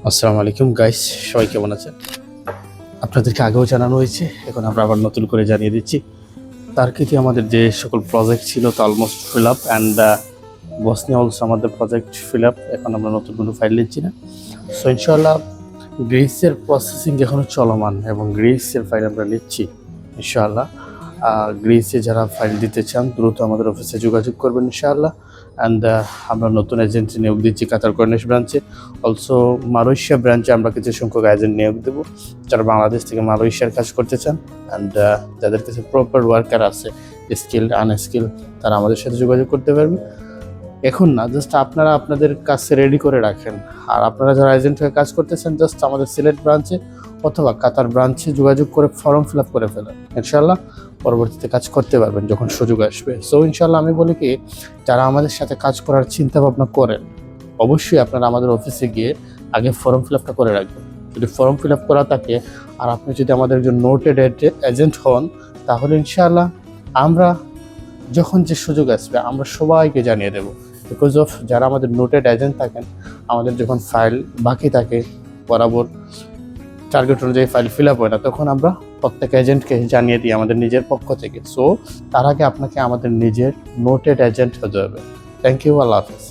আসসালামু আলাইকুম গাইস, সবাই কেমন আছেন? আপনাদেরকে আগেও জানানো হয়েছে, এখন আমরা আবার নতুন করে জানিয়ে দিচ্ছি। টার্কিতে আমাদের যে সকল প্রজেক্ট ছিল তা almost fill up, and Bosnia also আমাদের প্রজেক্ট ফিল আপ। এখন আমরা নতুন কোনো ফাইল নিচ্ছি না। সো ইনশাআল্লাহ গ্রিসের প্রসেসিং এখনও চলমান এবং গ্রিসের ফাইল আমরা নিচ্ছি ইনশাআল্লাহ। গ্রিসে যারা ফাইল দিতে চান দ্রুত আমাদের অফিসে যোগাযোগ করবেন ইনশাআল্লাহ। অ্যান্ড আমরা নতুন এজেন্ট নিয়োগ দিচ্ছি কাতার কর্নিশ ব্রাঞ্চে। অলসো মালয়েশিয়া ব্রাঞ্চে আমরা কিছু সংখ্যক এজেন্ট নিয়োগ দেবো যারা বাংলাদেশ থেকে মালয়েশিয়ার কাজ করতে চান। অ্যান্ড যাদের কাছে প্রপার ওয়ার্কার আছে, স্কিল্ড আনস্কিল্ড, তারা আমাদের সাথে যোগাযোগ করতে পারবে। এখন না, জাস্ট আপনারা আপনাদের কাছে রেডি করে রাখেন। আর আপনারা যারা এজেন্ট হয়ে কাজ করতেছেন, জাস্ট আমাদের সিলেট ব্রাঞ্চে অথবা কাতার ব্রাঞ্চে যোগাযোগ করে ফর্ম ফিল আপ করে ফেলেন। ইনশাল্লাহ পরবর্তীতে কাজ করতে পারবেন যখন সুযোগ আসবে। সো ইনশাল্লাহ আমি বলি কি, যারা আমাদের সাথে কাজ করার চিন্তা ভাবনা করেন, অবশ্যই আপনারা আমাদের অফিসে গিয়ে আগে ফর্ম ফিল আপটা করে রাখবেন। যদি ফর্ম ফিল আপ করা থাকে আর আপনি যদি আমাদের একজন নোটেড এজেন্ট হন, তাহলে ইনশাআল্লাহ আমরা যখন যে সুযোগ আসবে আমরা সবাইকে জানিয়ে দেবো। বিকজ অফ যারা আমাদের নোটেড এজেন্ট থাকেন, আমাদের যখন ফাইল বাকি থাকে বরাবর টার্গেট অনুযায়ী ফাইল ফিল আপ হয় না, তখন আমরা প্রত্যেক এজেন্টকে জানিয়ে দিই আমাদের নিজের পক্ষ থেকে। সো তার আগে আপনাকে আমাদের নিজের নোটেড এজেন্ট হতে হবে। থ্যাংক ইউ, আল্লাহ হাফিজ।